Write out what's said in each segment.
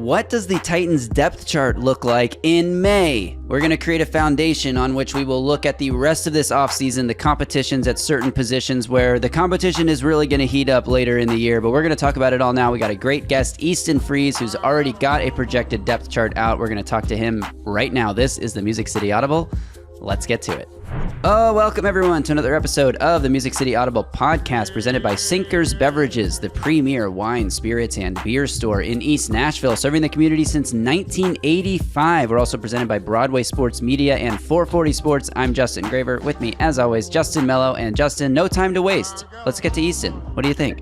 What does the Titans depth chart look like in May? We're going to create a foundation on which we will look at the rest of this offseason, the competitions at certain positions where the competition is really going to heat up later in the year, but we're going to talk about it all now. We got a great guest, Easton Freeze, who's already got a projected depth chart out. We're going to talk to him right now. This is the Music City Audible. Let's get to it. Oh, welcome everyone to another episode of the Music City Audible podcast presented by Sinkers Beverages, the premier wine, spirits, and beer store in East Nashville, serving the community since 1985. We're also presented by Broadway Sports Media and 440 Sports. I'm Justin Graver. With me, as always, Justin Melo. And Justin, no time to waste. Let's get to Easton. What do you think?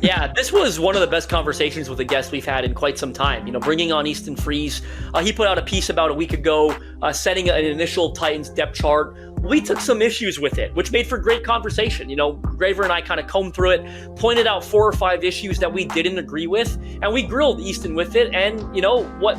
Yeah, this was one of the best conversations with a guest we've had in quite some time. You know, bringing on Easton Freeze. He put out a piece about a week ago, setting an initial Titans depth chart. We took some issues with it, which made for great conversation. You know, Graver and I kind of combed through it, pointed out 4 or 5 issues that we didn't agree with, and we grilled Easton with it. And, you know, what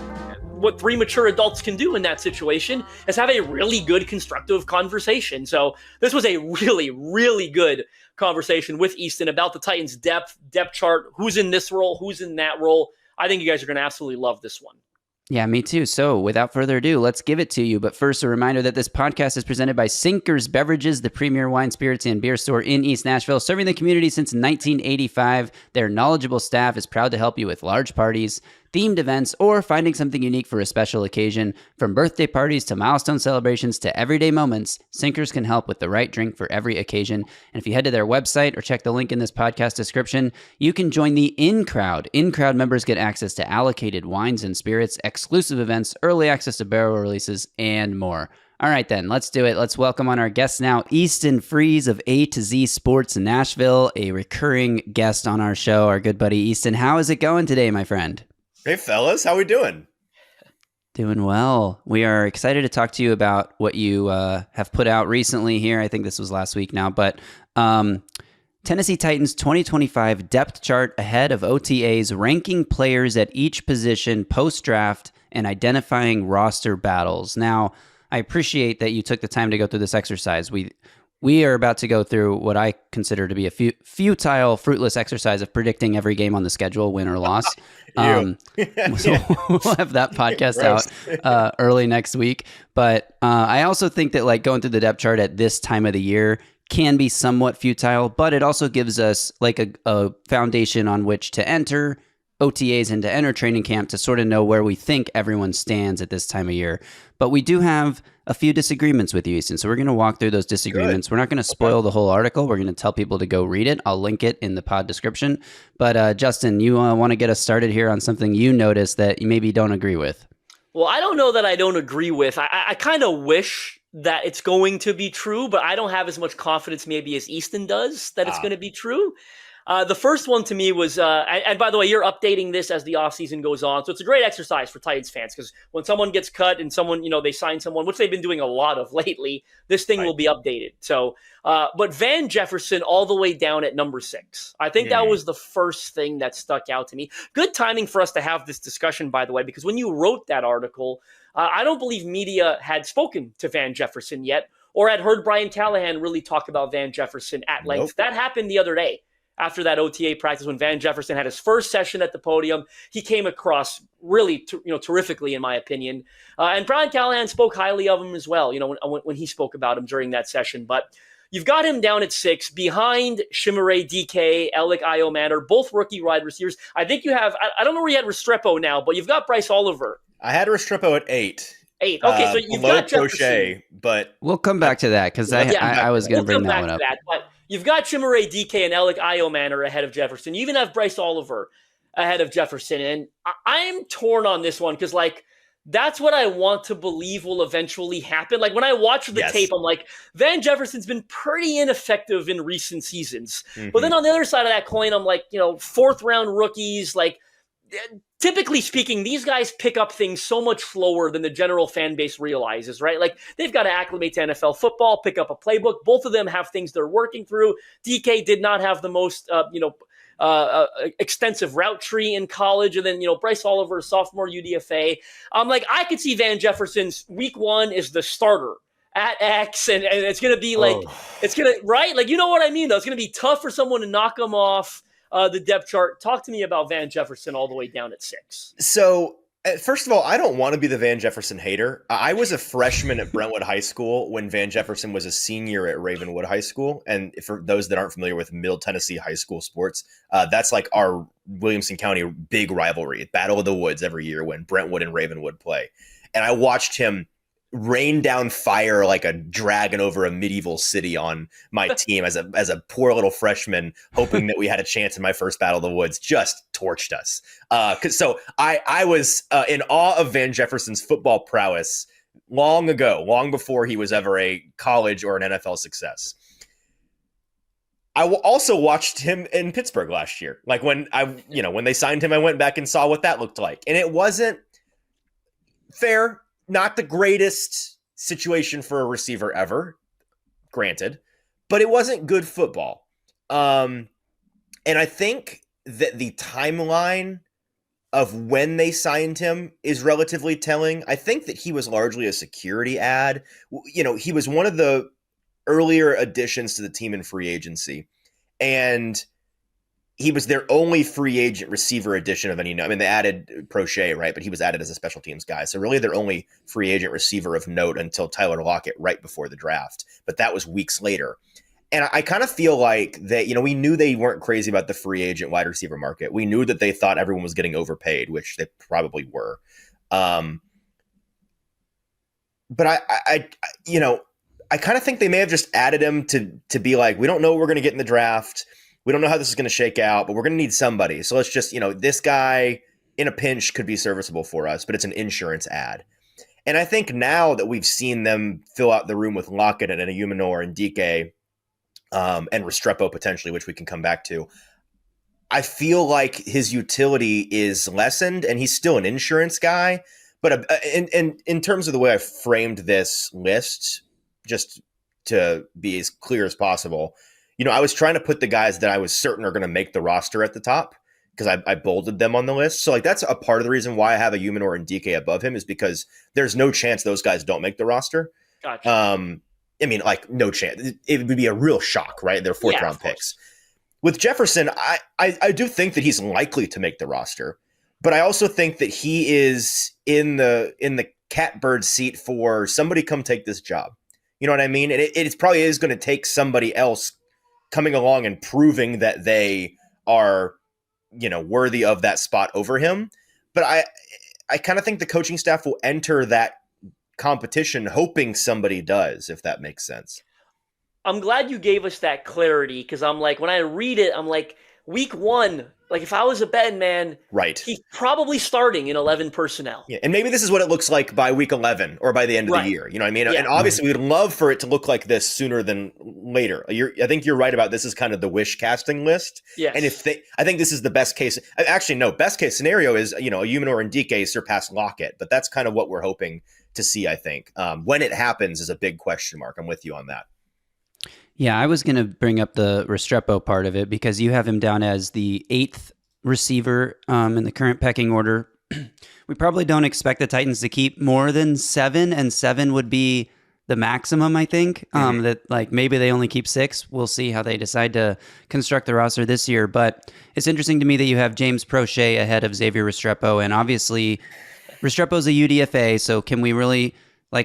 3 mature adults can do in that situation is have a really good, constructive conversation. So this was a really, really good conversation with Easton about the Titans depth chart, who's in this role, who's in that role. I think you guys are going to absolutely love this one. Yeah, me too. So without further ado, let's give it to you. But first, a reminder that this podcast is presented by Sinkers Beverages, the premier wine, spirits, and beer store in East Nashville, serving the community since 1985. Their knowledgeable staff is proud to help you with large parties, themed events, or finding something unique for a special occasion. From birthday parties to milestone celebrations to everyday moments, Sinkers can help with the right drink for every occasion. And if you head to their website or check the link in this podcast description, you can join the In Crowd. In Crowd members get access to allocated wines and spirits, exclusive events, early access to barrel releases, and more. All right, then, let's do it. Let's welcome on our guest now, Easton Freeze of A to Z Sports Nashville, a recurring guest on our show, our good buddy Easton. How is it going today, my friend? Hey, fellas. How we doing? Doing well. We are excited to talk to you about what you have put out recently here. I think this was last week now, but Tennessee Titans 2025 depth chart ahead of OTAs, ranking players at each position post-draft and identifying roster battles. Now, I appreciate that you took the time to go through this exercise. We are about to go through what I consider to be a futile, fruitless exercise of predicting every game on the schedule, win or loss. So we'll have that podcast out early next week. But I also think that like going through the depth chart at this time of the year can be somewhat futile, but it also gives us like a foundation on which to enter OTAs and to enter training camp to sort of know where we think everyone stands at this time of year. But we do have a few disagreements with you, Easton. So we're going to walk through those disagreements. Good. We're not going to spoil the whole article. We're going to tell people to go read it. I'll link it in the pod description. But Justin, you want to get us started here on something you noticed that you maybe don't agree with? Well, I don't know that I don't agree with. I kind of wish that it's going to be true, but I don't have as much confidence maybe as Easton does that it's going to be true. The first one to me was, and by the way, you're updating this as the offseason goes on. So it's a great exercise for Titans fans because when someone gets cut and someone, you know, they sign someone, which they've been doing a lot of lately, this thing will be updated. So, but Van Jefferson all the way down at number 6. I think that was the first thing that stuck out to me. Good timing for us to have this discussion, by the way, because when you wrote that article, I don't believe media had spoken to Van Jefferson yet or had heard Brian Callahan really talk about Van Jefferson at length. Nope. That happened the other day. After that OTA practice, when Van Jefferson had his first session at the podium, he came across really, terrifically, in my opinion. And Brian Callahan spoke highly of him as well, you know, when he spoke about him during that session. But you've got him down at 6, behind Chimere DK, Alec Iomanner, both rookie wide receivers. I think you have, I don't know where you had Restrepo now, but you've got Bryce Oliver. I had Restrepo at 8. 8. Okay, so you've got Jefferson. Crochet, but we'll come back to that because I was going to bring that one up. But you've got Chimere DK and Alec Iomanner ahead of Jefferson. You even have Bryce Oliver ahead of Jefferson. And I'm torn on this one because, like, that's what I want to believe will eventually happen. Like, when I watch the tape, I'm like, Van Jefferson's been pretty ineffective in recent seasons. Mm-hmm. But then on the other side of that coin, I'm like, you know, 4th-round rookies, like, typically speaking, these guys pick up things so much slower than the general fan base realizes, right? Like, they've got to acclimate to NFL football, pick up a playbook. Both of them have things they're working through. DK did not have the most, extensive route tree in college. And then, you know, Bryce Oliver, sophomore UDFA. Like, I could see Van Jefferson's week 1 is the starter at X, and it's going to be like, it's going to, right? Like, you know what I mean, though? It's going to be tough for someone to knock him off. the depth chart. Talk to me about Van Jefferson all the way down at 6. So, first of all, I don't want to be the Van Jefferson hater. I was a freshman at Brentwood High School when Van Jefferson was a senior at Ravenwood High School. And for those that aren't familiar with Middle Tennessee high school sports, that's like our Williamson County big rivalry, Battle of the Woods every year when Brentwood and Ravenwood play. And I watched him rain down fire like a dragon over a medieval city on my team as a poor little freshman, hoping that we had a chance in my first Battle of the Woods. Just torched us. So I was in awe of Van Jefferson's football prowess long ago, long before he was ever a college or an NFL success. I also watched him in Pittsburgh last year. Like when they signed him, I went back and saw what that looked like, and it wasn't fair. Not the greatest situation for a receiver ever, granted, but it wasn't good football. And I think that the timeline of when they signed him is relatively telling. I think that he was largely a security ad. He was one of the earlier additions to the team in free agency, and he was their only free agent receiver addition of any note. I mean, they added Prochet, right? But he was added as a special teams guy. So really their only free agent receiver of note until Tyler Lockett right before the draft. But that was weeks later. And I kind of feel like that, we knew they weren't crazy about the free agent wide receiver market. We knew that they thought everyone was getting overpaid, which they probably were. But I kind of think they may have just added him to be like, we don't know what we're going to get in the draft. We don't know how this is going to shake out, but we're going to need somebody. So let's just, this guy in a pinch could be serviceable for us, but it's an insurance ad. And I think now that we've seen them fill out the room with Lockett and Ayumanor and DK and Restrepo potentially, which we can come back to, I feel like his utility is lessened, and he's still an insurance guy. But in terms of the way I framed this list, just to be as clear as possible, I was trying to put the guys that I was certain are going to make the roster at the top because I bolded them on the list. So that's a part of the reason why I have Ayumanor and DK above him, is because there's no chance those guys don't make the roster. Gotcha. No chance. It would be a real shock, right? They're fourth round picks. With Jefferson, I do think that he's likely to make the roster, but I also think that he is in the catbird seat for somebody come take this job. You know what I mean? And it probably is going to take somebody else coming along and proving that they are, worthy of that spot over him. But I kind of think the coaching staff will enter that competition hoping somebody does, if that makes sense. I'm glad you gave us that clarity, because I'm like, when I read it, I'm like, week 1, like if I was a betting man, right, he's probably starting in 11 personnel. Yeah, and maybe this is what it looks like by week 11 or by the end of the year. You know what I mean? Yeah. And obviously we'd love for it to look like this sooner than later. I think you're right about this is kind of the wish casting list. Yes. And I think this is the best case. Actually, no, best case scenario is, Ayumanor and DK surpass Lockett, but that's kind of what we're hoping to see, I think. When it happens is a big question mark. I'm with you on that. Yeah, I was going to bring up the Restrepo part of it because you have him down as the 8th receiver in the current pecking order. We probably don't expect the Titans to keep more than 7, and 7 would be the maximum, I think. That like maybe they only keep 6. We'll see how they decide to construct the roster this year. But it's interesting to me that you have James Prochet ahead of Xavier Restrepo, and obviously Restrepo's a UDFA, so can we really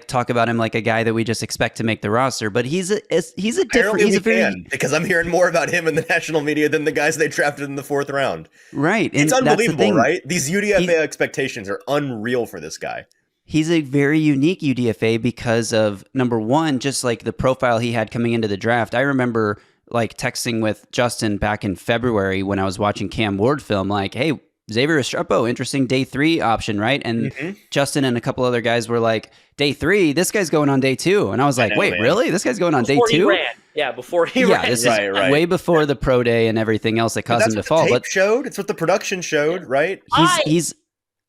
talk about him like a guy that we just expect to make the roster? But he's a very, because I'm hearing more about him in the national media than the guys they drafted in the 4th round. Right. It's unbelievable, right? These UDFA expectations are unreal for this guy. He's a very unique UDFA because of, number one, just like the profile he had coming into the draft. I remember texting with Justin back in February when I was watching Cam Ward film, hey, Xavier Restrepo, interesting day 3 option, right? And Justin and a couple other guys were like, day 3, this guy's going on day 2. And I was like, wait, really? This guy's going on before day 2? Before he ran. Yeah, this is way before the pro day and everything else that caused him to fall. But showed. It's what the production showed, right?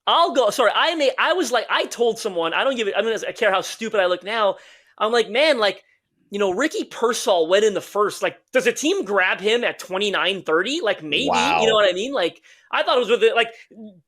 I'll go. Sorry, I told someone, I don't care how stupid I look now. I'm like, man, Ricky Pearsall went in the first. Does a team grab him at 29-30? Maybe. Wow. You know what I mean? I thought it was with it.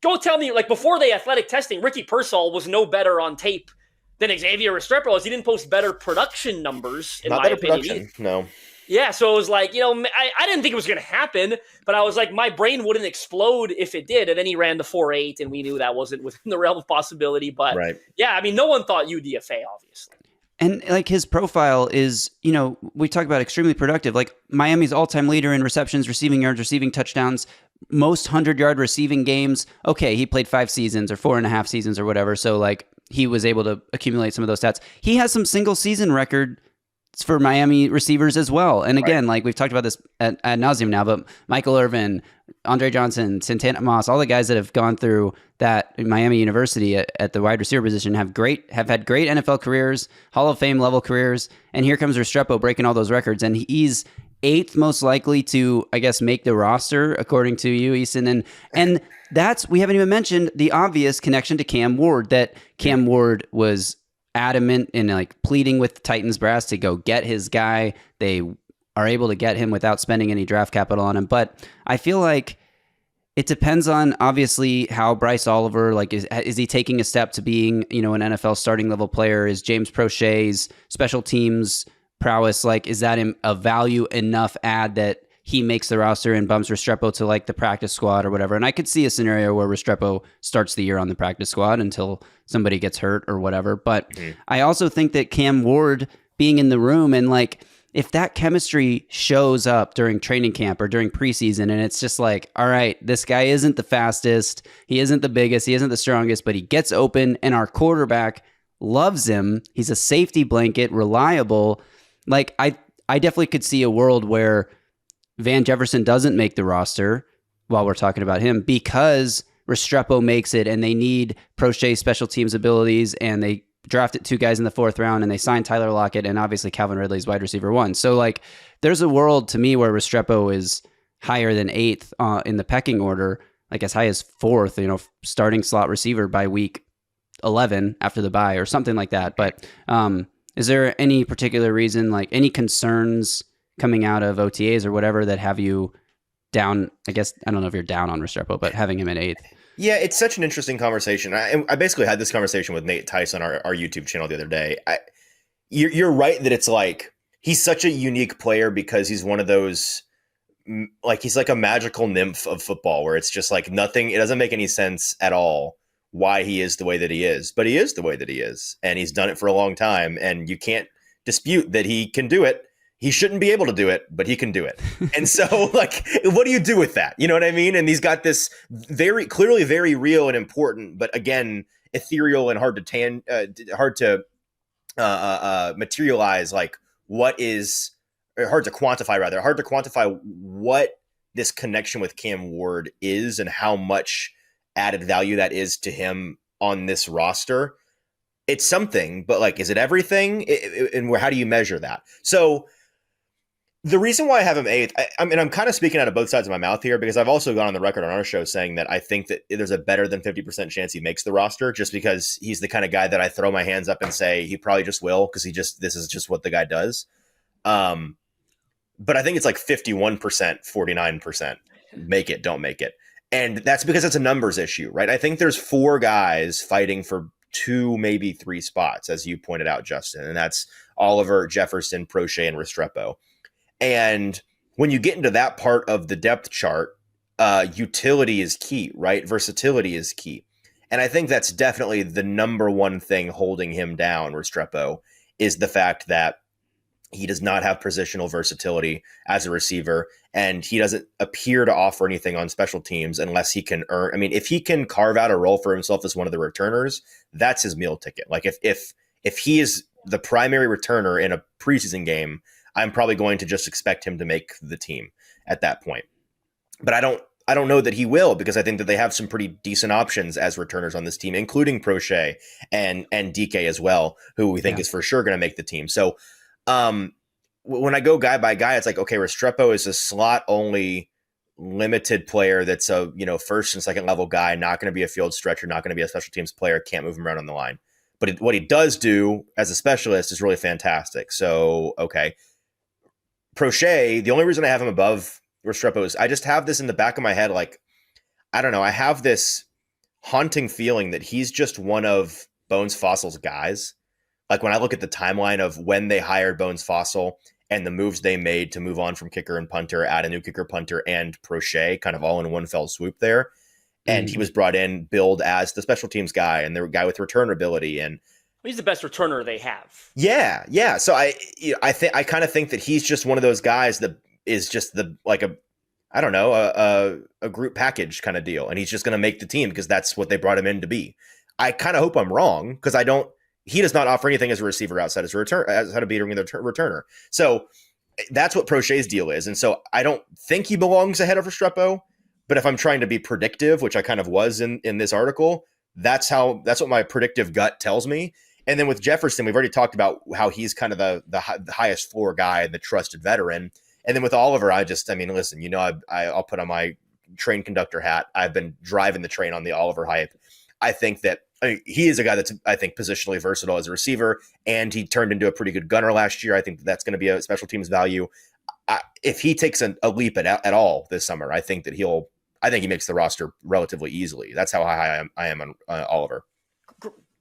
Go tell me, before the athletic testing, Ricky Pearsall was no better on tape than Xavier Restrepo was. He didn't post better production numbers, in my opinion. No. Yeah, so it was like, I didn't think it was going to happen, but I was like, my brain wouldn't explode if it did. And then he ran the 4.8, and we knew that wasn't within the realm of possibility. But Right. yeah, I mean, no one thought UDFA, obviously. And like his profile is, we talk about extremely productive. Like Miami's all-time leader in receptions, receiving yards, receiving touchdowns, most 100-yard receiving games. Okay, he played 5 seasons or 4.5 seasons or whatever. So like he was able to accumulate some of those stats. He has some single season record for Miami receivers as well. And again, like we've talked about this ad nauseum now, but Michael Irvin, Andre Johnson, Santana Moss, all the guys that have gone through that Miami University at the wide receiver position have had great NFL careers, Hall of Fame level careers. And here comes Restrepo breaking all those records. And he's 8th most likely to, I guess, make the roster, according to you, Easton. And we haven't even mentioned the obvious connection to Cam Ward, that Cam Ward was adamant and like pleading with the Titans brass to go get his guy. They are able to get him without spending any draft capital on him. But I feel like it depends on obviously how Bryce Oliver, like, is he taking a step to being, an NFL starting level player? Is James Prochet's special teams prowess, like, is that a value enough add that he makes the roster and bumps Restrepo to like the practice squad or whatever? And I could see a scenario where Restrepo starts the year on the practice squad until somebody gets hurt or whatever. But I also think that Cam Ward being in the room, and like, if that chemistry shows up during training camp or during preseason, and it's just like, all right, this guy isn't the fastest, he isn't the biggest, he isn't the strongest, but he gets open and our quarterback loves him. He's a safety blanket, reliable. Like, I definitely could see a world where Van Jefferson doesn't make the roster while we're talking about him because Restrepo makes it, and they need Prochet's special teams abilities, and they drafted 2 guys in the 4th round, and they signed Tyler Lockett and obviously Calvin Ridley's wide receiver 1. So like, there's a world to me where Restrepo is higher than 8th in the pecking order, like as high as 4th, starting slot receiver by week 11 after the bye or something like that. But is there any particular reason, like any concerns coming out of OTAs or whatever that have you down? I guess, I don't know if you're down on Restrepo, but having him at 8th. Yeah, it's such an interesting conversation. I basically had this conversation with Nate Tice on our YouTube channel the other day. You're right that it's like, he's such a unique player because he's one of those, like, he's like a magical nymph of football where it's just like nothing, it doesn't make any sense at all why he is the way that he is, but he is the way that he is, and he's done it for a long time, and you can't dispute that he can do it. He shouldn't be able to do it, but he can do it. And so, like, what do you do with that? You know what I mean? And he's got this very clearly very real and important, but again, ethereal and hard to materialize. Like, what is, or hard to quantify what this connection with Cam Ward is and how much added value that is to him on this roster. It's something, but like, is it everything? And how do you measure that? So the reason why I have him 8th, I mean, I'm kind of speaking out of both sides of my mouth here, because I've also gone on the record on our show saying that I think that there's a better than 50% chance he makes the roster, just because he's the kind of guy that I throw my hands up and say he probably just will, because this is just what the guy does. But I think it's like 51%, 49%, make it, don't make it. And that's because it's a numbers issue, right? I think there's 4 guys fighting for 2, maybe 3 spots, as you pointed out, Justin, and that's Oliver, Jefferson, Prochet, and Restrepo. And when you get into that part of the depth chart, utility is key, right? Versatility is key. And I think that's definitely the number one thing holding him down, Restrepo, is the fact that he does not have positional versatility as a receiver, and he doesn't appear to offer anything on special teams unless he can earn. I mean, if he can carve out a role for himself as one of the returners, that's his meal ticket. Like, if he is the primary returner in a preseason game, I'm probably going to just expect him to make the team at that point. But I don't know that he will, because I think that they have some pretty decent options as returners on this team, including Prochet and DK as well, who we think is for sure going to make the team. So when I go guy by guy, it's like, okay, Restrepo is a slot only limited player that's a, first and second level guy, not going to be a field stretcher, not going to be a special teams player, can't move him around on the line. But what he does do as a specialist is really fantastic. So, okay. Prochet, the only reason I have him above Restrepo is I just have this in the back of my head. Like, I don't know. I have this haunting feeling that he's just one of Bones Fossil's guys. Like, when I look at the timeline of when they hired Bones Fossil and the moves they made to move on from kicker and punter, add a new kicker, punter, and Prochet kind of all in one fell swoop there. And he was brought in, billed as the special teams guy and the guy with return ability. And he's the best returner they have. Yeah. So I kind of think that he's just one of those guys that is just a group package kind of deal. And he's just going to make the team because that's what they brought him in to be. I kind of hope I'm wrong because he does not offer anything as a receiver outside as how to be a returner. So that's what Prochet's deal is. And so I don't think he belongs ahead of Restrepo, but if I'm trying to be predictive, which I kind of was in this article, that's what my predictive gut tells me. And then with Jefferson, we've already talked about how he's kind of the highest floor guy and the trusted veteran. And then with Oliver, listen, I'll put on my train conductor hat. I've been driving the train on the Oliver hype. I think that he is a guy that's, I think, positionally versatile as a receiver, and he turned into a pretty good gunner last year. I think that's going to be a special teams value. If he takes a leap at all this summer, I think he makes the roster relatively easily. That's how high I am on Oliver.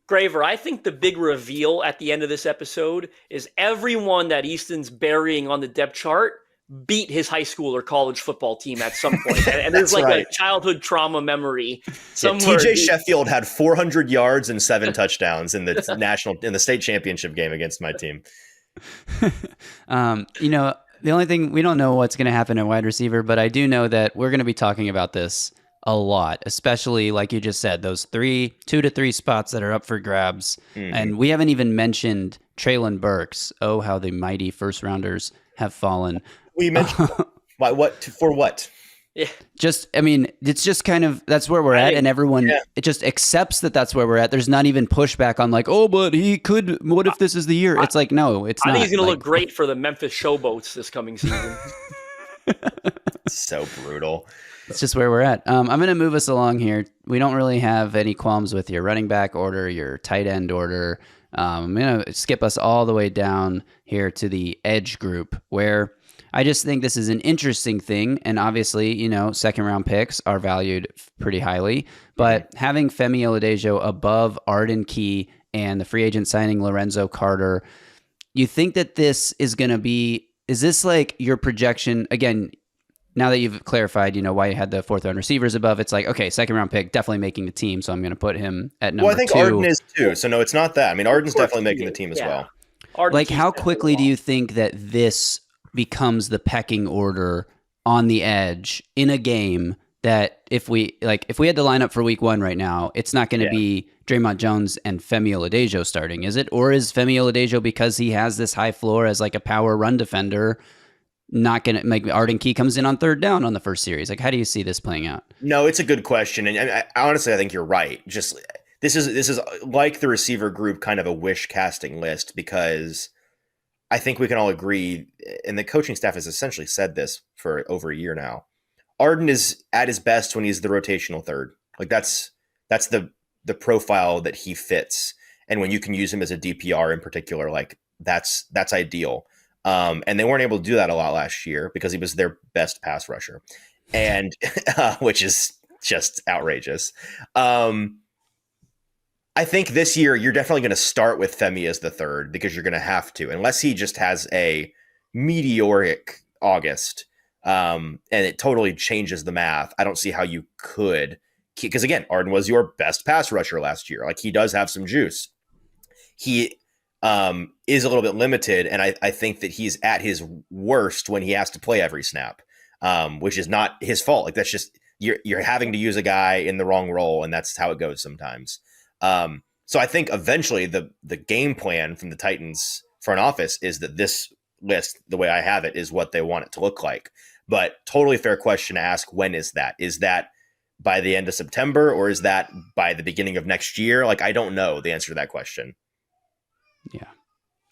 Graver, I think the big reveal at the end of this episode is everyone that Easton's burying on the depth chart beat his high school or college football team at some point. And there's a childhood trauma memory. TJ Sheffield had 400 yards and 7 touchdowns in the state championship game against my team. The only thing, we don't know what's going to happen at wide receiver, but I do know that we're going to be talking about this a lot, especially like you just said, those 2 to 3 spots that are up for grabs. Mm-hmm. And we haven't even mentioned Treylon Burks. Oh, how the mighty first rounders have fallen. We mentioned for what? Yeah. It's just kind of, that's where we're at, and everyone it just accepts that that's where we're at. There's not even pushback on but he could, what if this is the year? It's like, no, it's not. I think he's going to look great for the Memphis Showboats this coming season. So brutal. It's just where we're at. I'm going to move us along here. We don't really have any qualms with your running back order, your tight end order. I'm going to skip us all the way down here to the edge group, where I just think this is an interesting thing. And obviously, second round picks are valued pretty highly, but having Femi Oladejo above Arden Key and the free agent signing Lorenzo Carter, you think that this is going to be, is this like your projection? Again, now that you've clarified, why you had the 4th round receivers above, it's like, okay, second round pick, definitely making the team. So I'm going to put him at number 2. Well, I think 2. Arden is too. So no, it's not that. Arden's definitely making the team as well. Like, how quickly do you think that this becomes the pecking order on the edge in a game that if we had to line up for week 1 right now, it's not going to be Draymond Jones and Femi Oladejo starting, is it? Or is Femi Oladejo, because he has this high floor as like a power run defender, not going to make Arden Key comes in on 3rd down on the first series? Like, how do you see this playing out? No, it's a good question. And honestly, I think you're right. Just this is like the receiver group, kind of a wish casting list, because I think we can all agree, and the coaching staff has essentially said this for over a year now, Arden is at his best when he's the rotational third. Like that's the profile that he fits. And when you can use him as a DPR in particular, like that's ideal. And they weren't able to do that a lot last year because he was their best pass rusher, and which is just outrageous. I think this year you're definitely going to start with Femi as the third because you're going to have to, unless he just has a meteoric August and it totally changes the math. I don't see how you could, because again, Arden was your best pass rusher last year. Like, he does have some juice. He is a little bit limited, and I think that he's at his worst when he has to play every snap, which is not his fault. Like, that's just you're having to use a guy in the wrong role, and that's how it goes sometimes. So I think eventually the game plan from the Titans front office is that this list, the way I have it, is what they want it to look like. But totally fair question to ask, when is that? Is that by the end of September, or is that by the beginning of next year? Like, I don't know the answer to that question. Yeah.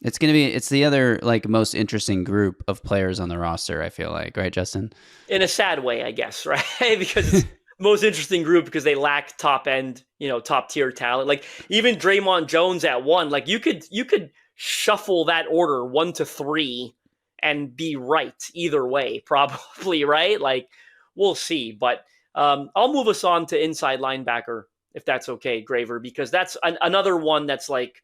It's the other like most interesting group of players on the roster, I feel like, right, Justin? In a sad way, I guess, right? Because it's most interesting group because they lack top end, top tier talent. Like, even Draymond Jones at 1, like you could shuffle that order 1 to 3 and be right either way, probably, right? Like, we'll see. But I'll move us on to inside linebacker, if that's okay, Graver, because that's another one that's like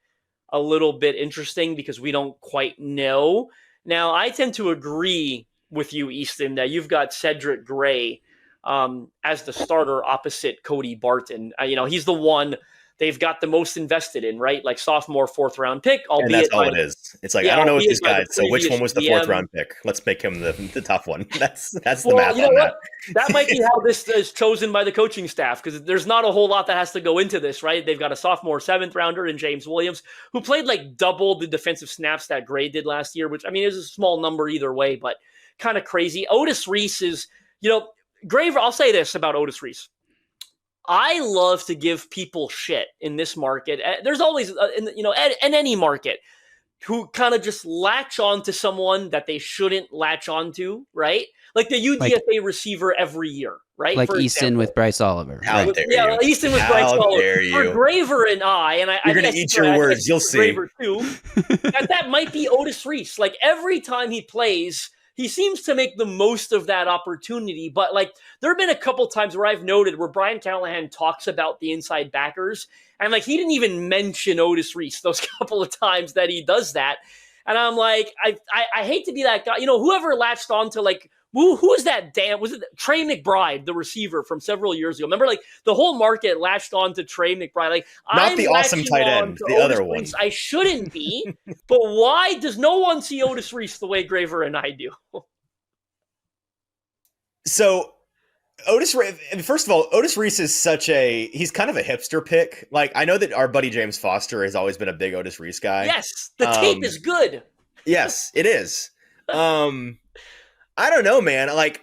a little bit interesting because we don't quite know. Now, I tend to agree with you, Easton, that you've got Cedric Gray as the starter opposite Cody Barton. He's the one they've got the most invested in, right? Like sophomore, 4th-round pick, albeit and that's all it is. It's like, I don't know what these guys. So which one was the 4th-round pick? Let's make him the tough one. That's the math on that. That might be how this is chosen by the coaching staff, because there's not a whole lot that has to go into this, right? They've got a sophomore 7th-rounder in James Williams, who played like double the defensive snaps that Gray did last year, which, I mean, is a small number either way, but kind of crazy. Otis Reese is, Graver, I'll say this about Otis Reese. I love to give people shit in this market. There's always, in any market, who kind of just latch on to someone that they shouldn't latch on to, right? Like the UDFA receiver every year, right? Like Easton with Bryce Oliver. Easton with Bryce Oliver. For Graver and you're going to eat your words. You'll see. Graver too. that might be Otis Reese. Like every time he plays, he seems to make the most of that opportunity. But like there have been a couple times where I've noted where Brian Callahan talks about the inside backers, and like he didn't even mention Otis Reese those couple of times that he does that. And I'm like, I hate to be that guy. Whoever latched on to like, who was that was it Trey McBride, the receiver from several years ago? Remember, like the whole market latched on to Trey McBride. Like, not the awesome tight end, the other one. I shouldn't be, but why does no one see Otis Reese the way Graver and I do? So, first of all, Otis Reese is he's kind of a hipster pick. Like, I know that our buddy James Foster has always been a big Otis Reese guy. Yes, the tape is good. Yes, it is. I don't know, man. Like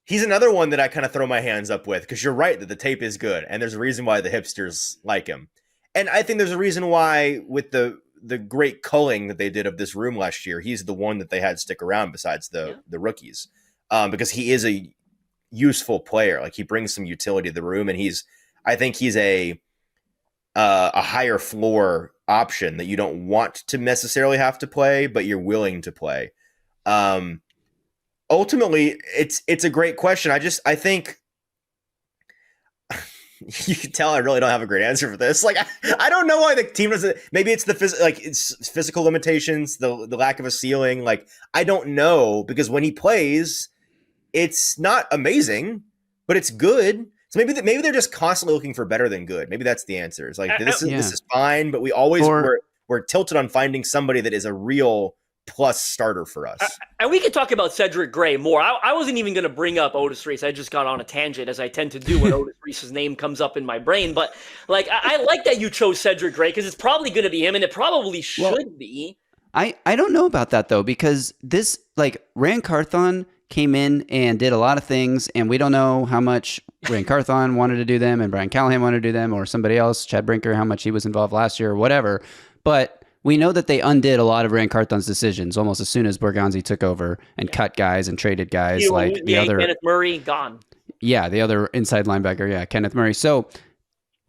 he's another one that I kind of throw my hands up with, because you're right that the tape is good, and there's a reason why the hipsters like him. And I think there's a reason why, with the great culling that they did of this room last year, he's the one that they had stick around besides the rookies, because he is a useful player. Like he brings some utility to the room, and I think he's a higher floor option that you don't want to necessarily have to play, but you're willing to play. Ultimately, it's a great question. I think you can tell I really don't have a great answer for this. Like, I don't know why the team doesn't. Maybe it's it's physical limitations, the lack of a ceiling. Like, I don't know, because when he plays, it's not amazing, but it's good. So maybe they're just constantly looking for better than good. Maybe that's the answer. It's like this is fine, but we always we're tilted on finding somebody that is a real plus starter for us. And we could talk about Cedric Gray more. I wasn't even going to bring up Otis Reese. I just got on a tangent, as I tend to do when Otis Reese's name comes up in my brain. But like, I like that you chose Cedric Gray, because it's probably going to be him, and it probably should be. I don't know about that though, because this, like, Rand Carthon came in and did a lot of things, and we don't know how much Rand Carthon wanted to do them and Brian Callahan wanted to do them, or somebody else, Chad Brinker, how much he was involved last year or whatever. But we know that they undid a lot of Rand Carthon's decisions almost as soon as Borgonzi took over and cut guys and traded guys. Kenneth Murray, gone. Yeah, the other inside linebacker, Kenneth Murray. So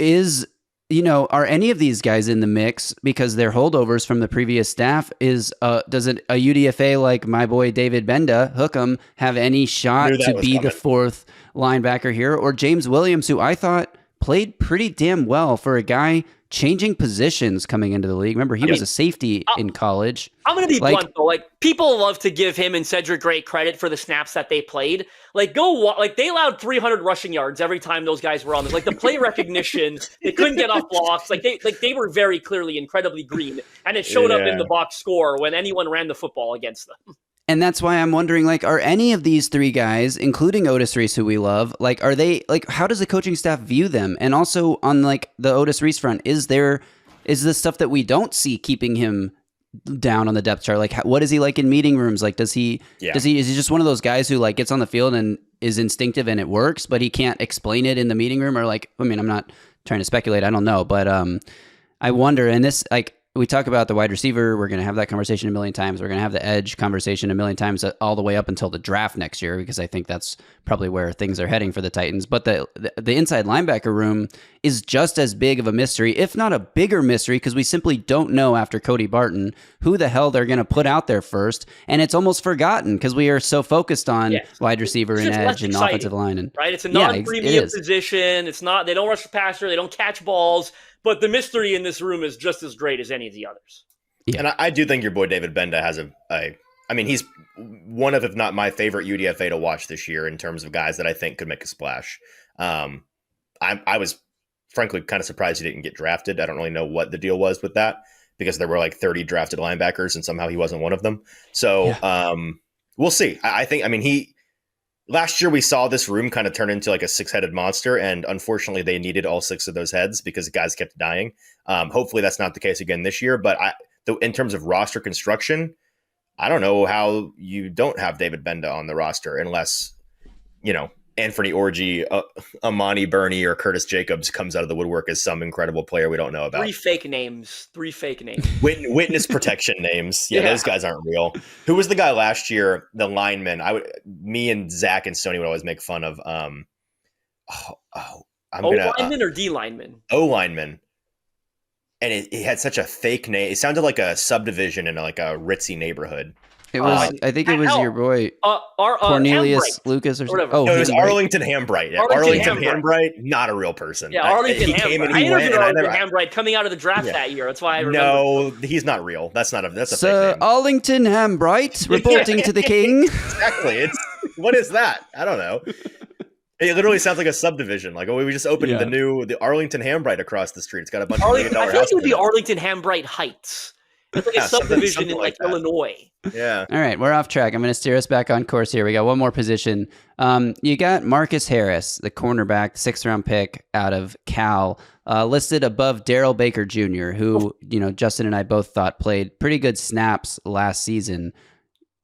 are any of these guys in the mix because they're holdovers from the previous staff? Does a UDFA like my boy David Benda, Hookem, have any shot to be the 4th linebacker here? Or James Williams, who I thought played pretty damn well for a guy changing positions coming into the league. Remember, he was a safety in college. I'm going to be blunt, though. Like, people love to give him and Cedric Gray credit for the snaps that they played. Like, they allowed 300 rushing yards every time those guys were on this. Like, the play recognition, they couldn't get off blocks. They were very clearly incredibly green, and it showed up in the box score when anyone ran the football against them. And that's why I'm wondering, like, are any of these 3 guys, including Otis Reese, who we love, like, are they, like, how does the coaching staff view them? And also on, like, the Otis Reese front, is this stuff that we don't see keeping him down on the depth chart? Like, what is he like in meeting rooms? Like, is he just one of those guys who, like, gets on the field and is instinctive and it works, but he can't explain it in the meeting room? Or, like, I mean, I'm not trying to speculate, I don't know, but I wonder, and this, like, we talk about the wide receiver. We're going to have that conversation a million times. We're going to have the edge conversation a million times all the way up until the draft next year, because I think that's probably where things are heading for the Titans. But the inside linebacker room is just as big of a mystery, if not a bigger mystery, because we simply don't know after Cody Barton who the hell they're going to put out there first. And it's almost forgotten because we are so focused on wide receiver and edge and offensive line. Right? It's a non-premium position. It's not, they don't rush the passer. They don't catch balls. But the mystery in this room is just as great as any of the others. Yeah. And I do think your boy David Benda has a I mean, he's one of, if not my favorite UDFA to watch this year in terms of guys that I think could make a splash. I was frankly kind of surprised he didn't get drafted. I don't really know what the deal was with that because there were like 30 drafted linebackers and somehow he wasn't one of them. So we'll see. I mean, last year we saw this room kind of turn into like a 6-headed monster, and unfortunately they needed all 6 of those heads because guys kept dying. Hopefully that's not the case again this year, but in terms of roster construction, I don't know how you don't have David Benda on the roster unless, Anthony Orji, Amani Burney, or Curtis Jacobs comes out of the woodwork as some incredible player we don't know about. 3 fake names. Witness protection names. Yeah, those guys aren't real. Who was the guy last year? The lineman. Me and Zach and Stoney would always make fun of. O-lineman or D-lineman? O-lineman. And it had such a fake name. It sounded like a subdivision in like a ritzy neighborhood. It was. I think it was your boy Cornelius Lucas or something. No, it was Arlington Hambright. Yeah, Arlington Hambright, not a real person. Yeah, Arlington Hambright. I interviewed Arlington Hambright coming out of the draft that year. That's why I remember. No, he's not real. That's a Sir fake name. Arlington Hambright reporting to the king. Exactly. What is that? I don't know. It literally sounds like a subdivision. Like, we just opened the Arlington Hambright across the street. It's got a bunch of $1 million houses. I feel like it would be Arlington Hambright Heights. It's like a subdivision in like Illinois. Yeah. All right, we're off track. I'm going to steer us back on course here. We got one more position. You got Marcus Harris, the cornerback, 6th-round pick out of Cal, listed above Darrell Baker Jr., who Justin and I both thought played pretty good snaps last season.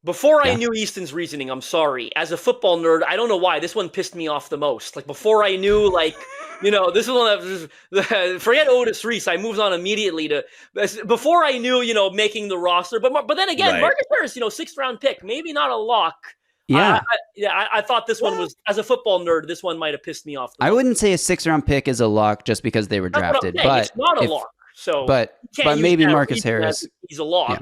Before I knew Easton's reasoning, I'm sorry. As a football nerd, I don't know why. This one pissed me off the most. Like, before I knew, this is one that, forget Otis Reese, I moved on immediately to, before I knew, making the roster. But then again, Marcus Harris, 6th-round pick, maybe not a lock. Yeah. I thought this one was, as a football nerd, this one might have pissed me off. I wouldn't say a 6th-round pick is a lock just because they were drafted. But it's not a lock. So, but maybe Marcus Harris. He's a lock. Yeah.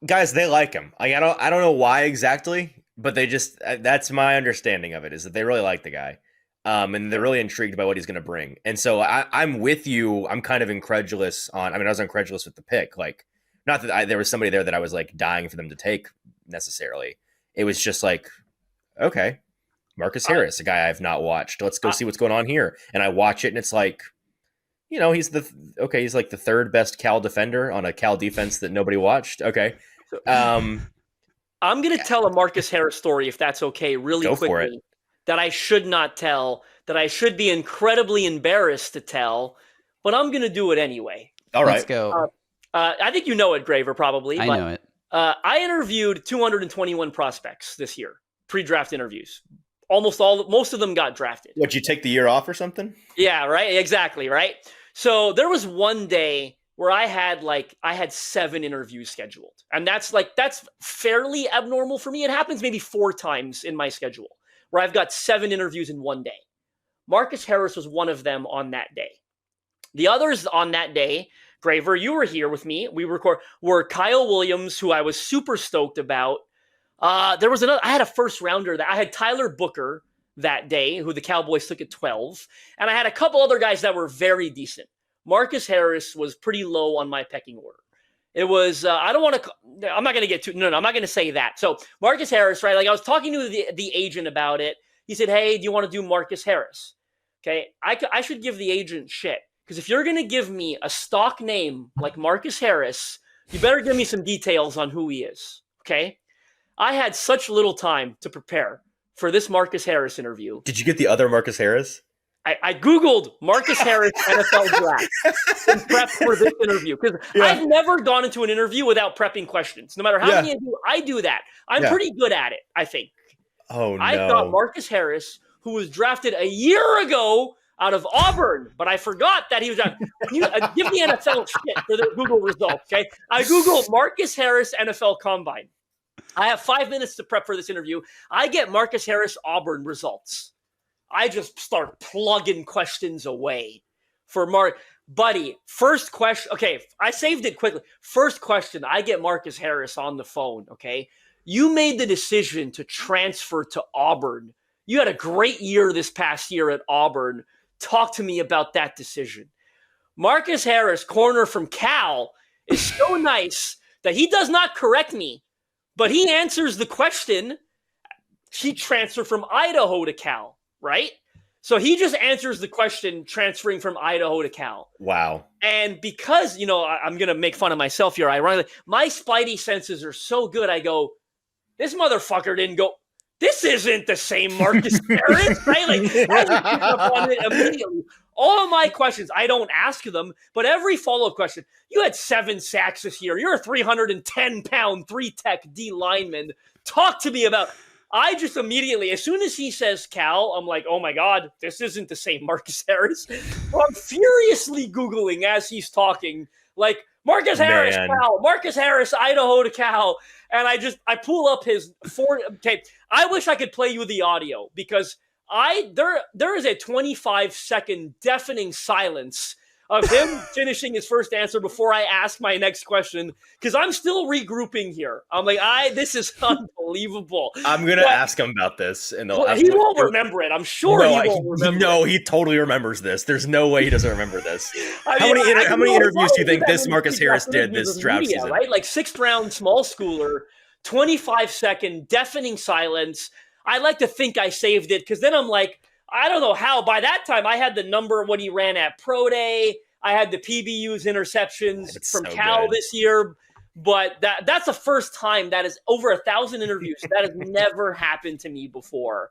Guys, they like him. Like, I don't know why exactly, but they just, that's my understanding of it, is that they really like the guy. And they're really intrigued by what he's going to bring. And so I'm with you. I'm kind of incredulous I was incredulous with the pick. Like, not that there was somebody there that I was like dying for them to take necessarily. It was just like, okay, Marcus Harris, a guy I've not watched. Let's go see what's going on here. And I watch it and it's like, he's like the 3rd best Cal defender on a Cal defense that nobody watched. Okay. I'm going to tell a Marcus Harris story, if that's okay, really quickly. For it. That I should not tell, that I should be incredibly embarrassed to tell, but I'm going to do it anyway. All right. Let's go. I think you know it, Graver, probably. I know it. I interviewed 221 prospects this year, pre-draft interviews. Most of them got drafted. What, you take the year off or something? Yeah, right. Exactly, right. So there was one day where I had 7 interviews scheduled, and that's fairly abnormal for me. It happens maybe 4 times in my schedule where I've got 7 interviews in one day. Marcus Harris was one of them on that day. The others on that day, Graver, you were here with me. Were Kyle Williams, who I was super stoked about. There was I had a 1st rounder I had Tyler Booker that day, who the Cowboys took at 12. And I had a couple other guys that were very decent. Marcus Harris was pretty low on my pecking order. It was, I'm not going to get too, no, I'm not going to say that. So Marcus Harris, right? Like, I was talking to the agent about it. He said, hey, do you want to do Marcus Harris? Okay. I should give the agent shit. Because if you're going to give me a stock name like Marcus Harris, you better give me some details on who he is. Okay. I had such little time to prepare for this Marcus Harris interview. Did you get the other Marcus Harris? I Googled Marcus Harris NFL draft and prepped for this interview because I've never gone into an interview without prepping questions. No matter how many I do that. I'm pretty good at it, I think. Oh, no. I thought Marcus Harris, who was drafted a year ago out of Auburn, but I forgot that he was on. Give the NFL shit for the Google results, okay? I Googled Marcus Harris NFL Combine. I have 5 minutes to prep for this interview. I get Marcus Harris Auburn results. I just start plugging questions away for Mark. Buddy, first question. Okay, I saved it quickly. First question, I get Marcus Harris on the phone, okay? You made the decision to transfer to Auburn. You had a great year this past year at Auburn. Talk to me about that decision. Marcus Harris, corner from Cal, is so nice that he does not correct me, but he answers the question. He transferred from Idaho to Cal, right? So he just answers the question transferring from Idaho to Cal. Wow. And because, I'm going to make fun of myself here, ironically, my spidey senses are so good, I go, this motherfucker didn't go, this isn't the same Marcus Harris, right? Like, I just pick up on it immediately. All of my questions, I don't ask them, but every follow-up question, you had 7 sacks this year. You're a 310-pound, 3-tech D lineman. Talk to me about... I just immediately, as soon as he says Cal, I'm like, oh my God, this isn't the same Marcus Harris. So I'm furiously Googling as he's talking, like, Marcus Harris, Cal, Marcus Harris, Idaho to Cal. And I pull up his okay. I wish I could play you the audio because there is a 25-second deafening silence of him finishing his first answer before I ask my next question, because I'm still regrouping here. I'm like, this is unbelievable. I'm going to ask him about this. He won't remember it. I'm sure he won't remember it. No, he totally remembers this. There's no way he doesn't remember this. How many interviews do you think this Marcus Harris did this draft season? Right? Like 6th round small schooler, 25-second deafening silence. I like to think I saved it because then I'm like, I don't know how. By that time, I had the number when he ran at Pro Day. I had the PBU's interceptions from Cal this year. But that's the first time that is over 1,000 interviews. That has never happened to me before.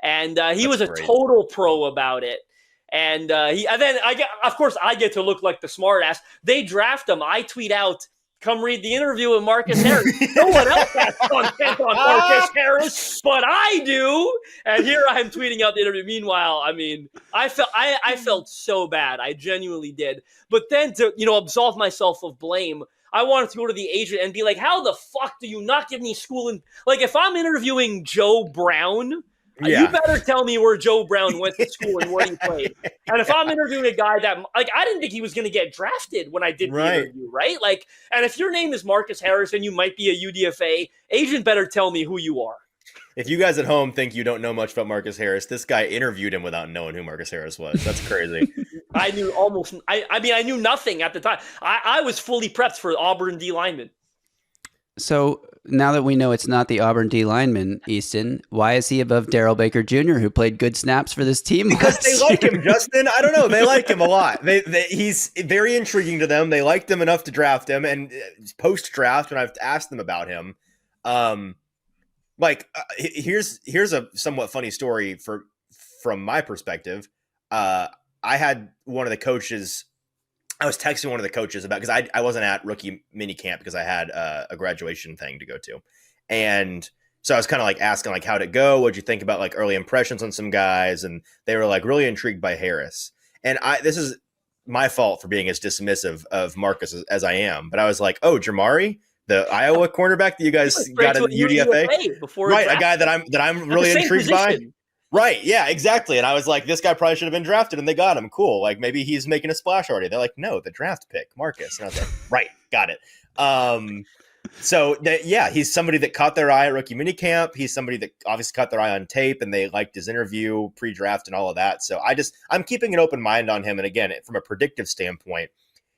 And he was a total pro about it. And then I get to look like the smart ass. They draft him. I tweet out, come read the interview with Marcus Harris. No one else has content on Marcus Harris, but I do. And here I am tweeting out the interview. Meanwhile, I felt so bad. I genuinely did. But then to absolve myself of blame, I wanted to go to the agent and be like, how the fuck do you not give me schooling? Like, if I'm interviewing Joe Brown, you better tell me where Joe Brown went to school and where he played. And if I'm interviewing a guy that, like, I didn't think he was going to get drafted when I did the interview, right? Like, and if your name is Marcus Harris and you might be a UDFA, agent better tell me who you are. If you guys at home think you don't know much about Marcus Harris, this guy interviewed him without knowing who Marcus Harris was. That's crazy. I knew nothing at the time. I was fully prepped for Auburn D lineman. So now that we know it's not the Auburn D lineman, Easton, why is he above Darrell Baker Jr., who played good snaps for this team? Because they like him, Justin. I don't know. They like him a lot. He's very intriguing to them. They liked him enough to draft him. And post-draft, when I've asked them about him, here's a somewhat funny story from my perspective. I had one of the coaches. I was texting one of the coaches about, because I wasn't at rookie mini camp because I had a graduation thing to go to. And so I was kind of like asking, like, how'd it go? What'd you think about like early impressions on some guys? And they were like really intrigued by Harris. And this is my fault for being as dismissive of Marcus as I am. But I was like, oh, Jamari, the Iowa cornerback that you guys got in the UDFA, right? A guy that I'm really intrigued by. Right. Yeah, exactly. And I was like, this guy probably should have been drafted, and they got him. Cool. Like, maybe he's making a splash already. They're like, no, the draft pick, Marcus. And I was like, right. Got it. He's somebody that caught their eye at rookie minicamp. He's somebody that obviously caught their eye on tape, and they liked his interview pre-draft and all of that. So I'm keeping an open mind on him. And again, from a predictive standpoint,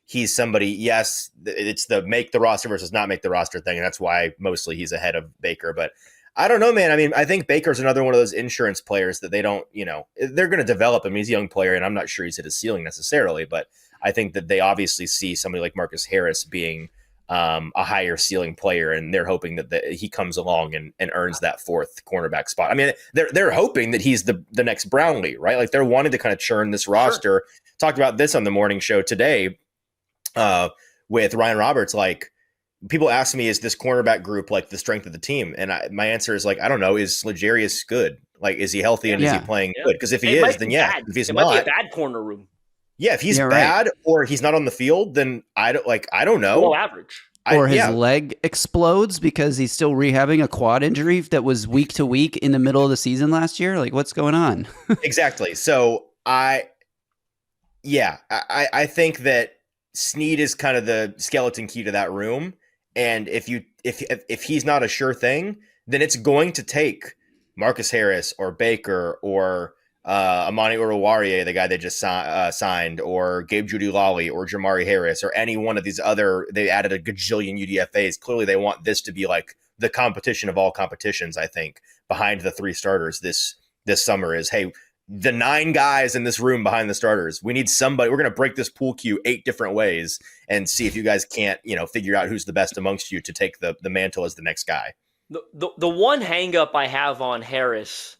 he's somebody, yes, it's the make the roster versus not make the roster thing. And that's why mostly he's ahead of Baker. But I don't know, man. I mean, I think Baker's another one of those insurance players that they don't, they're going to develop him. He's a young player, and I'm not sure he's hit his ceiling necessarily, but I think that they obviously see somebody like Marcus Harris being a higher ceiling player, and they're hoping that he comes along and earns that 4th cornerback spot. I mean, they're hoping that he's the next Brownlee, right? Like, they're wanting to kind of churn this roster. Sure. Talked about this on the morning show today with Ryan Roberts. Like, people ask me, is this cornerback group like the strength of the team? And my answer is like, I don't know. Is Legarius good? Like, is he healthy and is he playing good? Because if he is, then yeah. If he's not, might be a bad corner room. Yeah, if he's bad or he's not on the field, then I don't know. Below average. Or his leg explodes because he's still rehabbing a quad injury that was week to week in the middle of the season last year. Like, what's going on? Exactly. So I think that Snead is kind of the skeleton key to that room. And if he's not a sure thing, then it's going to take Marcus Harris or Baker or Amani Oruwariye, the guy they just signed, or Gabe Jeudy-Lally, or Jamari Harris, or any one of these other, they added a gajillion UDFAs. Clearly they want this to be like the competition of all competitions, I think, behind the 3 starters this summer is, hey, the 9 guys in this room behind the starters, we need somebody. We're going to break this pool cue 8 different ways and see if you guys can't, figure out who's the best amongst you to take the mantle as the next guy. The one hang up I have on Harris,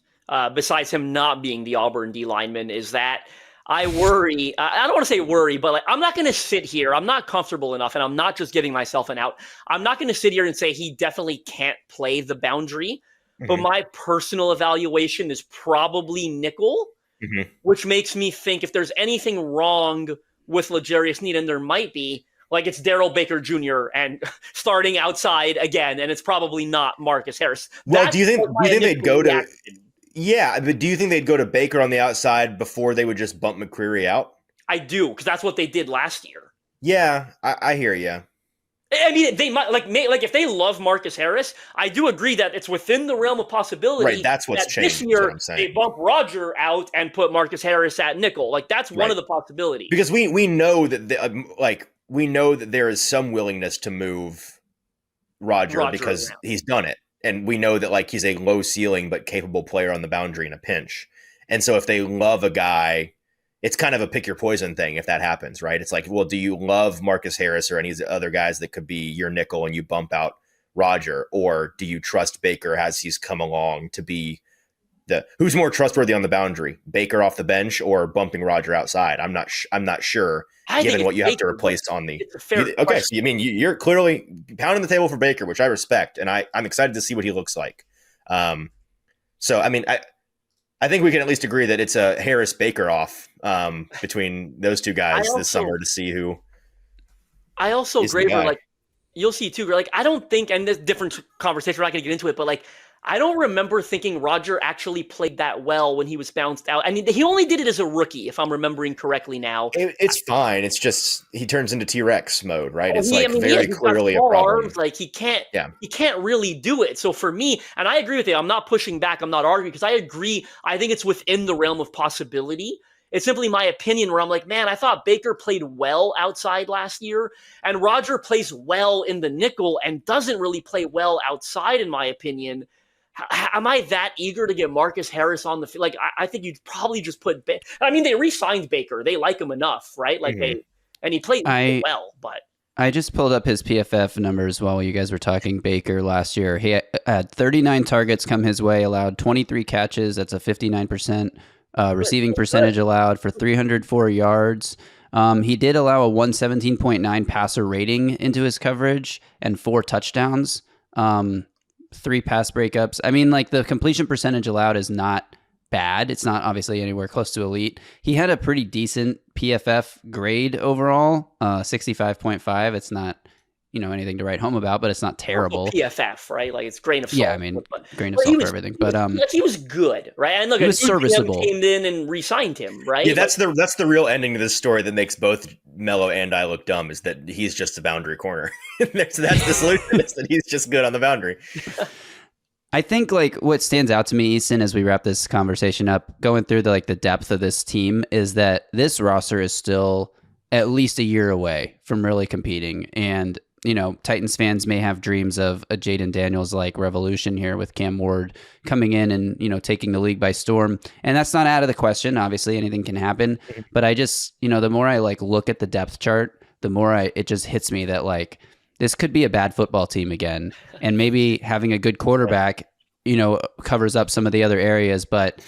besides him not being the Auburn D lineman, is that I worry. I don't want to say worry, but like, I'm not going to sit here. I'm not comfortable enough, and I'm not just giving myself an out. I'm not going to sit here and say he definitely can't play the boundary. Mm-hmm. But my personal evaluation is probably nickel, which makes me think if there's anything wrong with L'Jarius Sneed, and there might be, like it's Darrell Baker Jr. and starting outside again, and it's probably not Marcus Harris. Well, do you think they'd go to? Yeah, but do you think they'd go to Baker on the outside before they would just bump McCreary out? I do, because that's what they did last year. Yeah, I hear you. I mean, they might like if they love Marcus Harris, I do agree that it's within the realm of possibility. Right, that's what's changed. This year they bump Roger out and put Marcus Harris at nickel. Like that's one of the possibilities. Because we know that we know that there is some willingness to move Roger because he's done it, and we know that like he's a low ceiling but capable player on the boundary in a pinch. And so if they love a guy, it's kind of a pick your poison thing if that happens, right? It's like, well, do you love Marcus Harris or any of the other guys that could be your nickel and you bump out Roger? Or do you trust Baker as he's come along to be who's more trustworthy on the boundary, Baker off the bench or bumping Roger outside? I'm not sure, given what you have to replace on the. Okay, so you mean you're clearly pounding the table for Baker, which I respect, and I'm excited to see what he looks like. So I mean, I think we can at least agree that it's a Harris Baker off between those two guys this summer to see who. I also Graver, like you'll see too. Like I don't think, and this different conversation, we're not going to get into it, but like I don't remember thinking Roger actually played that well when he was bounced out. I mean, he only did it as a rookie, if I'm remembering correctly now. It's fine. It's just he turns into T-Rex mode, right? It's very clearly a problem. Arms, like he can't really do it. So for me, and I agree with you, I'm not pushing back, I'm not arguing, because I agree. I think it's within the realm of possibility. It's simply my opinion where I'm like, man, I thought Baker played well outside last year, and Roger plays well in the nickel and doesn't really play well outside, in my opinion. Am I that eager to get Marcus Harris on the field? Like, I think you'd probably just put. I mean, they re-signed Baker; they like him enough, right? Like and he played well. But I just pulled up his PFF numbers while you guys were talking Baker last year. He had 39 targets come his way, allowed 23 catches. That's a 59% receiving percentage allowed for 304 yards. He did allow a 117.9 passer rating into his coverage and 4 touchdowns. 3 pass breakups. I mean, like the completion percentage allowed is not bad. It's not obviously anywhere close to elite. He had a pretty decent PFF grade overall, 65.5. It's not, anything to write home about, but it's not terrible. PFF, right? Like it's grain of salt. Yeah, I mean, grain of salt for everything. But he was good, right? And look, he was serviceable. Came in and re-signed him, right? Yeah, that's the real ending to this story that makes both Melo and I look dumb, is that he's just a boundary corner. That's the solution, is that he's just good on the boundary. I think like what stands out to me, Easton, as we wrap this conversation up, going through the depth of this team, is that this roster is still at least a year away from really competing. And Titans fans may have dreams of a Jaden Daniels-like revolution here with Cam Ward coming in and, taking the league by storm. And that's not out of the question. Obviously, anything can happen. But I just, the more I look at the depth chart, the more it just hits me that this could be a bad football team again. And maybe having a good quarterback, covers up some of the other areas. But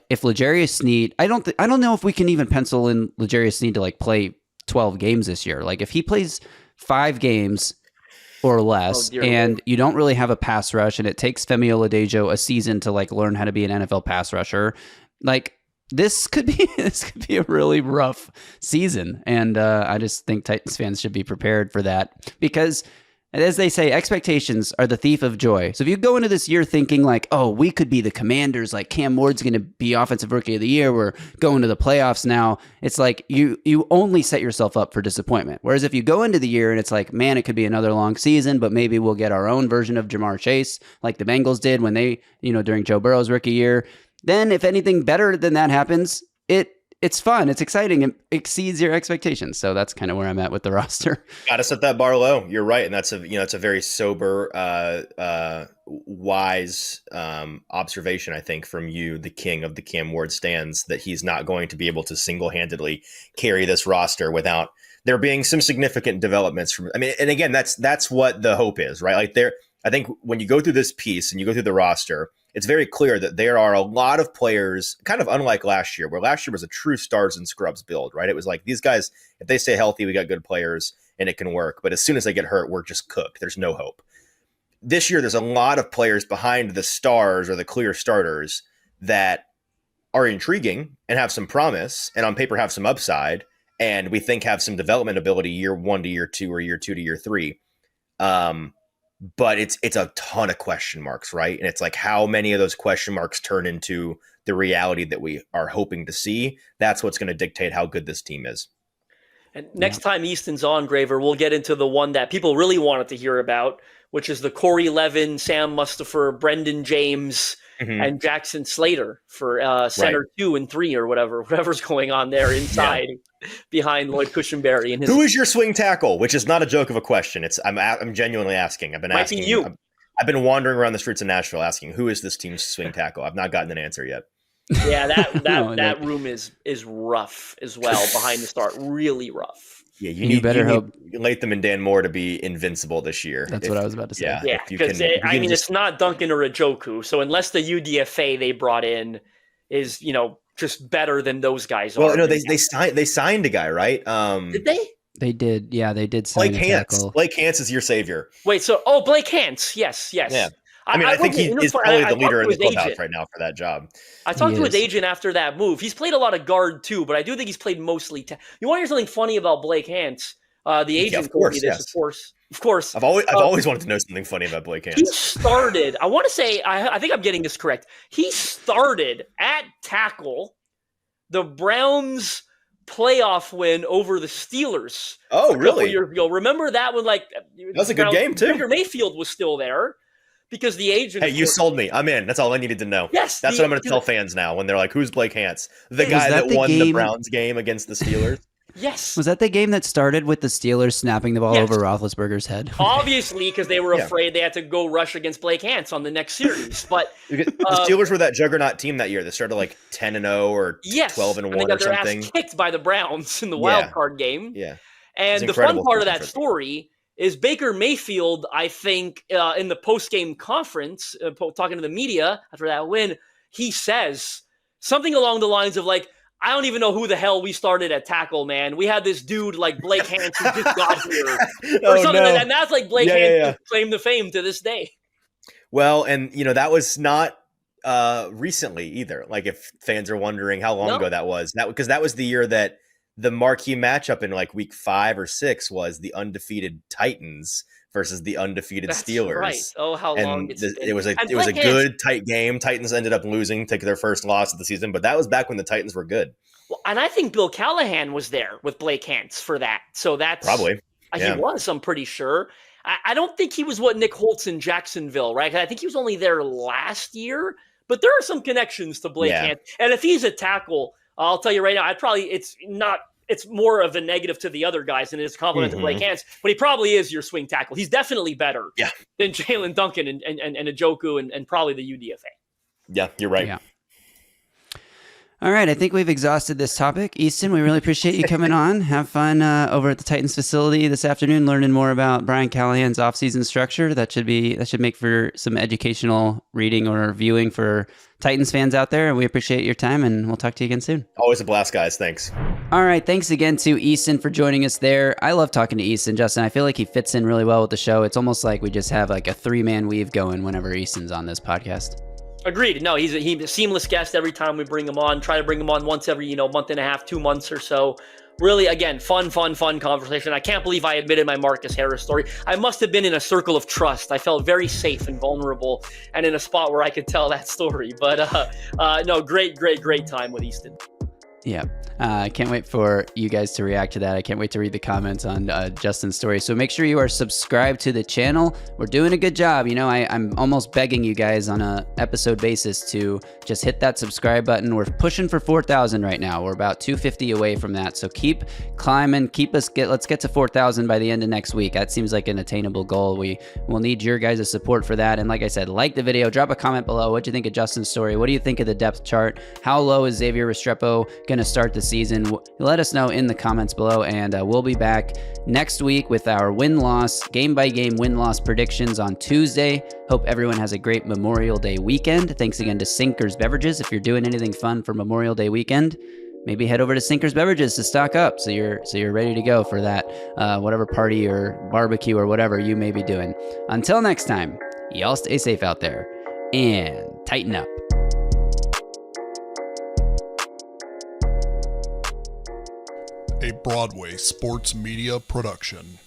if L'Jarius Sneed, I don't know if we can even pencil in L'Jarius Sneed to play 12 games this year. If he plays 5 games or less, and you don't really have a pass rush, and it takes Femi Oladejo a season to learn how to be an NFL pass rusher, this could be a really rough season. And I just think Titans fans should be prepared for that, because as they say, expectations are the thief of joy. So if you go into this year thinking we could be the Commanders, Cam Ward's going to be Offensive Rookie of the Year, we're going to the playoffs now, it's you only set yourself up for disappointment. Whereas if you go into the year and it's man, it could be another long season, but maybe we'll get our own version of Jamar Chase, like the Bengals did when they, during Joe Burrow's rookie year. then if anything better than that happens, it's fun. It's exciting. It exceeds your expectations. So that's kind of where I'm at with the roster. Got to set that bar low. You're right, and it's a very sober, wise observation, I think, from you, the king of the Cam Ward stands, that he's not going to be able to single-handedly carry this roster without there being some significant developments. And again, that's what the hope is, right? Like I think when you go through this piece and you go through the roster, it's very clear that there are a lot of players, kind of unlike last year, where last year was a true stars and scrubs build, right? It was like, these guys, if they stay healthy, we got good players and it can work. But as soon as they get hurt, we're just cooked. There's no hope. This year, there's a lot of players behind the stars or the clear starters that are intriguing and have some promise and on paper have some upside, and we think have some development ability year 1 to year 2 or year 2 to year 3. But it's a ton of question marks, right? And it's like, how many of those question marks turn into the reality that we are hoping to see? That's what's going to dictate how good this team is. And next time Easton's on, Graver, we'll get into the one that people really wanted to hear about, which is the Corey Levin, Sam Mustipher, Brendan James, and Jackson Slater for center 2 and 3 or whatever's going on there inside behind Lloyd Cushenberry. And who is your swing tackle? Which is not a joke of a question. I'm genuinely asking. I've been asking you. I've been wandering around the streets of Nashville asking, who is this team's swing tackle? I've not gotten an answer yet. Yeah, that room is rough as well behind the start. Really rough. Yeah, you need Latham and Dan Moore to be invincible this year. That's what I was about to say. Yeah, because it's not Duncan or Njoku. So unless the UDFA they brought in is, just better than those guys are. Well, no, they signed a guy, right? Did they? They did. Yeah, they did sign Blake Hance. Blake Hance is your savior. Wait, Blake Hance. Yes. Yeah. I think he is probably the leader in the clubhouse right now for that job. I talked to his agent after that move. He's played a lot of guard too, but I do think he's played mostly. You want to hear something funny about Blake Hance? The agent told me this, of course. I've always wanted to know something funny about Blake Hance. He started. I want to say. I think I'm getting this correct. He started at tackle the Browns playoff win over the Steelers. Oh, really? A couple years ago. Remember that one? That was a good game too. Baker Mayfield was still there. Because the agent. Hey, you sold me. I'm in. That's all I needed to know. Yes. That's what I'm going to tell fans now when they're like, who's Blake Hance? The guy that won the Browns game against the Steelers? Yes. Was that the game that started with the Steelers snapping the ball over Roethlisberger's head? Obviously, because they were afraid they had to go rush against Blake Hance on the next series. But the Steelers were that juggernaut team that year. They started like 10-0 or 12-1 and they got or their something. Ass kicked by the Browns in the wild card game. Yeah. And the fun part of that story is Baker Mayfield, I think, in the post-game conference, talking to the media after that win, he says something along the lines of like, I don't even know who the hell we started at tackle, man. We had this dude like Blake Hance who just got here. Or something like that. And that's like Blake Hance claim to fame to this day. Well, and that was not recently either. Like if fans are wondering how long ago that was, because that was the year that the marquee matchup in like week 5 or 6 was the undefeated Titans versus the undefeated Steelers. Right. Oh, how long it's been. It was a good tight game. Titans ended up losing, taking their first loss of the season, but that was back when the Titans were good. Well, and I think Bill Callahan was there with Blake Hance for that. So that's probably he was. I'm pretty sure. I don't think he was what Nick Holtz in Jacksonville, right? I think he was only there last year, but there are some connections to Blake Hance. And if he's a tackle, I'll tell you right now, it's more of a negative to the other guys than it is a compliment to Blake Hance, but he probably is your swing tackle. He's definitely better than Jalen Duncan and Njoku and probably the UDFA. Yeah, you're right. Yeah. All right, I think we've exhausted this topic. Easton, we really appreciate you coming on. Have fun over at the Titans facility this afternoon, learning more about Brian Callahan's offseason structure. That should make for some educational reading or viewing for Titans fans out there. And we appreciate your time, and we'll talk to you again soon. Always a blast, guys. Thanks. All right, thanks again to Easton for joining us there. I love talking to Easton, Justin. I feel like he fits in really well with the show. It's almost like we just have like a 3-man weave going whenever Easton's on this podcast. Agreed. No, he's a seamless guest every time we bring him on. Try to bring him on once every, month and a half, 2 months or so. Really, again, fun conversation. I can't believe I admitted my Marcus Harris story. I must have been in a circle of trust. I felt very safe and vulnerable and in a spot where I could tell that story. But no, great time with Easton. Yeah. I can't wait for you guys to react to that. I can't wait to read the comments on Justin's story. So make sure you are subscribed to the channel. We're doing a good job. You know, I'm almost begging you guys on a episode basis to just hit that subscribe button. We're pushing for 4,000 right now. We're about 250 away from that. So keep climbing. Let's get to 4,000 by the end of next week. That seems like an attainable goal. We will need your guys' support for that. And like I said, like the video, drop a comment below. What do you think of Justin's story? What do you think of the depth chart? How low is Xavier Restrepo going to start the season? Let us know in the comments below, and we'll be back next week with our win-loss, game-by-game win-loss predictions on Tuesday. Hope everyone has a great Memorial Day weekend. Thanks again to Sinkers Beverages. If you're doing anything fun for Memorial Day weekend, maybe head over to Sinkers Beverages to stock up so you're ready to go for that whatever party or barbecue or whatever you may be doing. Until next time, y'all stay safe out there and tighten up. A Broadway sports media production.